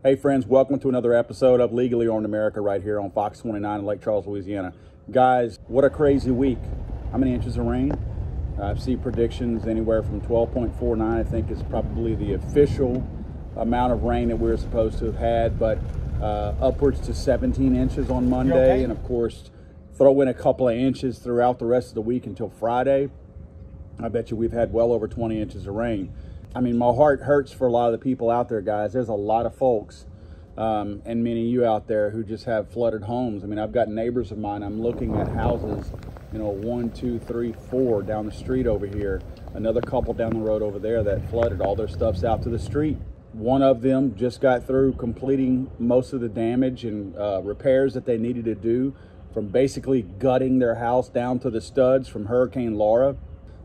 Hey friends, welcome to another episode of Legally Armed America right here on Fox 29 in Lake Charles, Louisiana. Guys, what a crazy week. How many inches of rain? I've seen predictions anywhere from 12.49, I think is probably the official amount of rain that we're supposed to have had, but upwards to 17 inches on Monday. Okay? And of course, throw in a couple of inches throughout the rest of the week until Friday. I bet you we've had well over 20 inches of rain. I mean, my heart hurts for a lot of the people out there, guys. There's a lot of folks and many of you out there who just have flooded homes. I mean, I've got neighbors of mine. I'm looking at houses, 1, 2, 3, 4 down the street over here. Another couple down the road over there that flooded. All their stuff's out to the street. One of them just got through completing most of the damage and repairs that they needed to do, from basically gutting their house down to the studs from Hurricane Laura.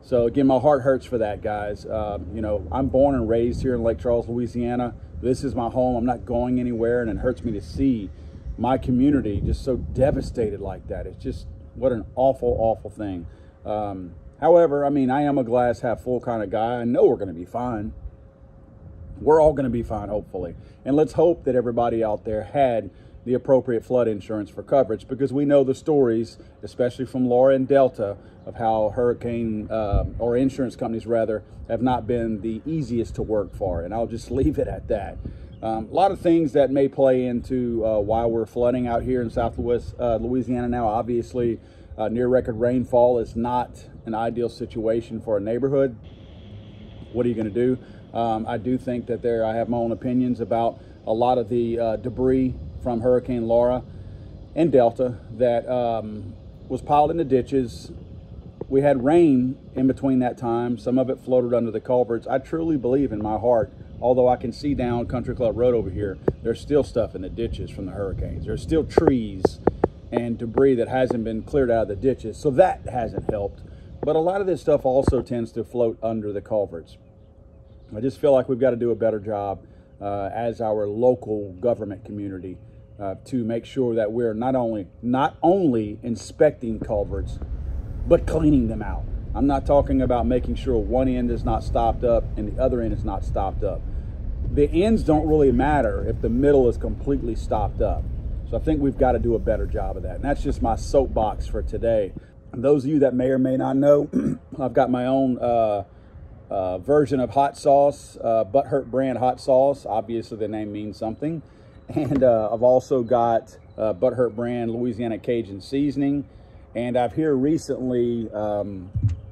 So again, my heart hurts for that, guys. I'm born and raised here in Lake Charles, Louisiana. This is my home. I'm not going anywhere, and it hurts me to see my community just so devastated like that. It's just, what an awful, awful thing. However, I mean, I am a glass half full kind of guy. I know we're going to be fine. We're all going to be fine, hopefully. And let's hope that everybody out there had the appropriate flood insurance for coverage, because we know the stories, especially from Laura and Delta, of how hurricane or insurance companies rather have not been the easiest to work for. And I'll just leave it at that. A lot of things that may play into why we're flooding out here in Southwest Louisiana now. Obviously, near record rainfall is not an ideal situation for a neighborhood. What are you going to do? I do think that I have my own opinions about a lot of the debris from Hurricane Laura and Delta that was piled in the ditches. We had rain in between that time. Some of it floated under the culverts. I truly believe in my heart, although I can see down Country Club Road over here, there's still stuff in the ditches from the hurricanes. There's still trees and debris that hasn't been cleared out of the ditches, so that hasn't helped. But a lot of this stuff also tends to float under the culverts. I just feel like we've got to do a better job as our local government community to make sure that we're not only inspecting culverts, but cleaning them out. I'm not talking about making sure one end is not stopped up and the other end is not stopped up. The ends don't really matter if the middle is completely stopped up. So I think we've got to do a better job of that. And that's just my soapbox for today. And those of you that may or may not know, I've got my own version of hot sauce, Butthurt Brand hot sauce. Obviously the name means something. And I've also got Butthurt Brand Louisiana Cajun seasoning. And I've here recently,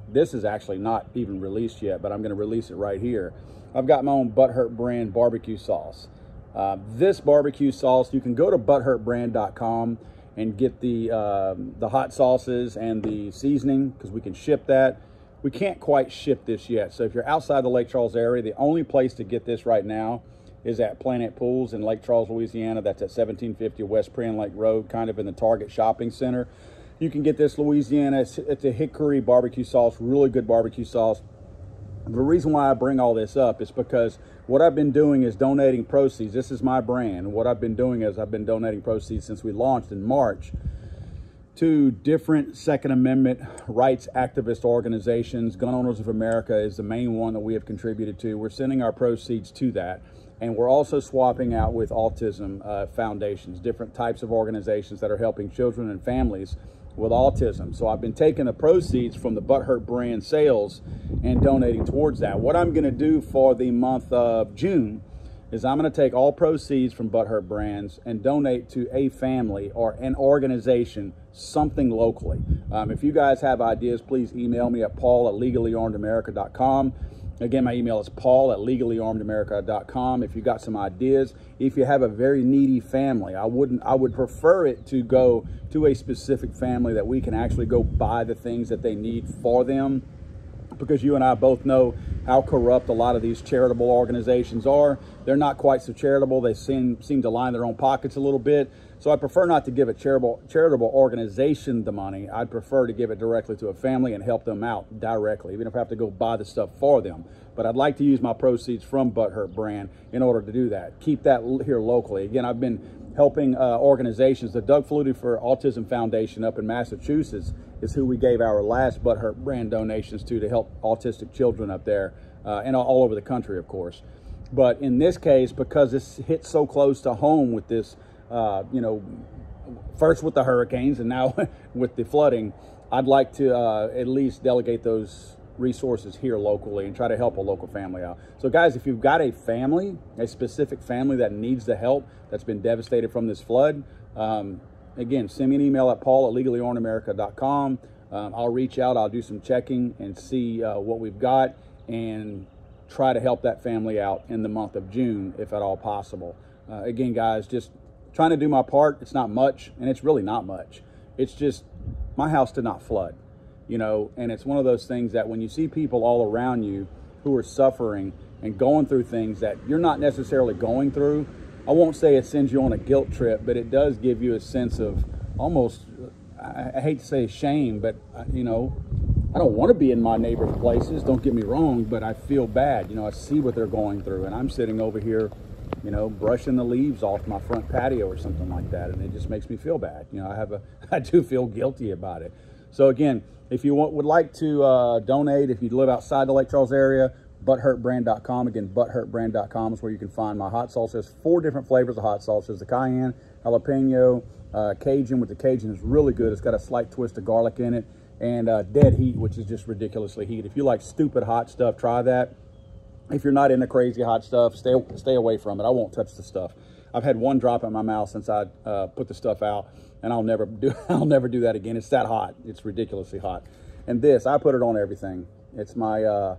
this is actually not even released yet, but I'm going to release it right here. I've got my own Butthurt Brand barbecue sauce. This barbecue sauce, you can go to butthurtbrand.com and get the hot sauces and the seasoning, because we can ship that. We can't quite ship this yet. So if you're outside the Lake Charles area, the only place to get this right now is at Planet Pools in Lake Charles, Louisiana. That's at 1750 West Prairie Lake Road, kind of in the Target shopping center. You can get this Louisiana. It's a hickory barbecue sauce, really good barbecue sauce. The reason why I bring all this up is because what I've been doing is donating proceeds. This is my brand. What I've been doing is I've been donating proceeds since we launched in March to different Second Amendment rights activist organizations. Gun Owners of America is the main one that we have contributed to. We're sending our proceeds to that. And we're also swapping out with autism foundations, different types of organizations that are helping children and families with autism. So I've been taking the proceeds from the Butthurt Brand sales and donating towards that. What I'm going to do for the month of June is I'm going to take all proceeds from Butthurt Brands and donate to a family or an organization, something locally. If you guys have ideas, please email me at paul@legallyarmedamerica.com. Again, my email is paul@legallyarmedamerica.com. If you got some ideas, if you have a very needy family, I would prefer it to go to a specific family that we can actually go buy the things that they need for them, because you and I both know how corrupt a lot of these charitable organizations are. They're not quite so charitable. They seem to line their own pockets a little bit. So I prefer not to give a charitable organization the money. I'd prefer to give it directly to a family and help them out directly, even if I have to go buy the stuff for them. But I'd like to use my proceeds from Butthurt Brand in order to do that. Keep that here locally. Again, I've been helping organizations. The Doug Flutie for Autism Foundation up in Massachusetts is who we gave our last Butthurt Brand donations to help autistic children up there and all over the country, of course. But in this case, because this hit so close to home with this, you know, first with the hurricanes and now with the flooding, I'd like to at least delegate those resources here locally and try to help a local family out. So guys, if you've got a family, a specific family that needs the help, that's been devastated from this flood, again, send me an email at paul@legallyarnamerica.com. I'll reach out, I'll do some checking and see what we've got and try to help that family out in the month of June, if at all possible. Again, guys, just trying to do my part. It's not much, and it's really not much. It's just my house did not flood, you know, and it's one of those things that when you see people all around you who are suffering and going through things that you're not necessarily going through, I won't say it sends you on a guilt trip, but it does give you a sense of almost, I hate to say shame, but you know, I don't want to be in my neighbors' places, don't get me wrong, but I feel bad. You know, I see what they're going through, and I'm sitting over here, you know, brushing the leaves off my front patio or something like that, and it just makes me feel bad. You know, I do feel guilty about it. So again, if you would like to donate, if you live outside the Lake Charles area, butthurtbrand.com. Again, butthurtbrand.com is where you can find my hot sauce. There's 4 different flavors of hot sauce. There's the cayenne, jalapeno, Cajun, with the Cajun is really good. It's got a slight twist of garlic in it, and dead heat, which is just ridiculously heat. If you like stupid hot stuff, try that. If you're not into crazy hot stuff, stay away from it. I won't touch the stuff. I've had 1 drop in my mouth since I put the stuff out, and I'll never do that again. It's that hot. It's ridiculously hot. And this, I put it on everything. It's my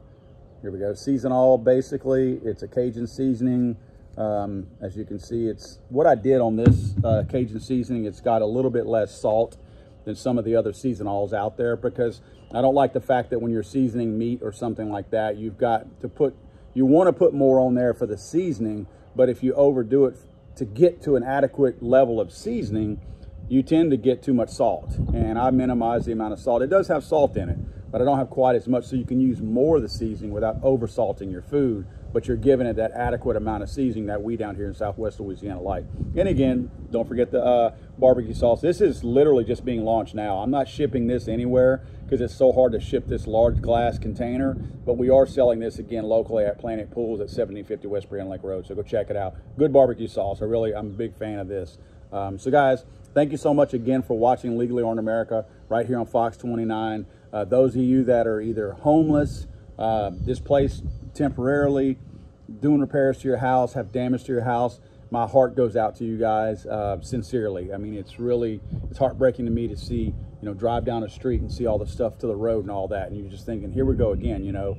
here we go, seasonal. Basically, it's a Cajun seasoning. As you can see, it's what I did on this Cajun seasoning. It's got a little bit less salt than some of the other seasonals out there, because I don't like the fact that when you're seasoning meat or something like that, you want to put more on there for the seasoning, but if you overdo it to get to an adequate level of seasoning, you tend to get too much salt. And I minimize the amount of salt. It does have salt in it, but I don't have quite as much, so you can use more of the seasoning without over salting your food, but you're giving it that adequate amount of seasoning that we down here in Southwest Louisiana like. And again, don't forget the barbecue sauce. This is literally just being launched now. I'm not shipping this anywhere because it's so hard to ship this large glass container, but we are selling this again locally at Planet Pools at 7050 West Brienne Lake Road, so go check it out. Good barbecue sauce. I'm a big fan of this. So guys, thank you so much again for watching Legally Armed America right here on Fox 29. Those of you that are either homeless, displaced temporarily, doing repairs to your house, have damage to your house, my heart goes out to you guys sincerely. I mean, it's heartbreaking to me to see, you know, drive down a street and see all the stuff to the road and all that, and you're just thinking, here we go again. You know,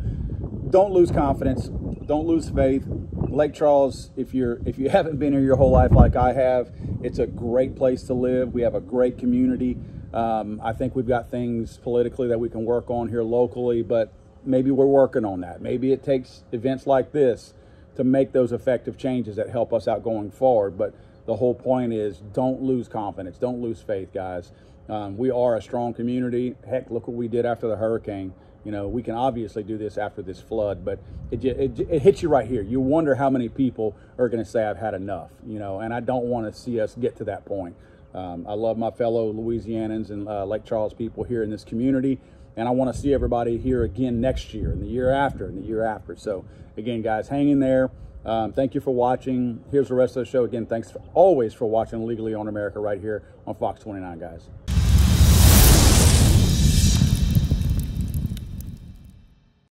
don't lose confidence, don't lose faith. Lake Charles, if you haven't been here your whole life like I have, it's a great place to live. We have a great community. I think we've got things politically that we can work on here locally, but maybe we're working on that. Maybe it takes events like this to make those effective changes that help us out going forward. But the whole point is, don't lose confidence, don't lose faith, guys. We are a strong community. Heck, look what we did after the hurricane. You know, we can obviously do this after this flood, but it hits you right here. You wonder how many people are going to say, I've had enough, you know, and I don't want to see us get to that point. I love my fellow Louisianans and Lake Charles people here in this community, and I want to see everybody here again next year and the year after and the year after. So again, guys, hang in there. Thank you for watching. Here's the rest of the show. Again, thanks always for watching Legally Armed America right here on Fox 29, guys.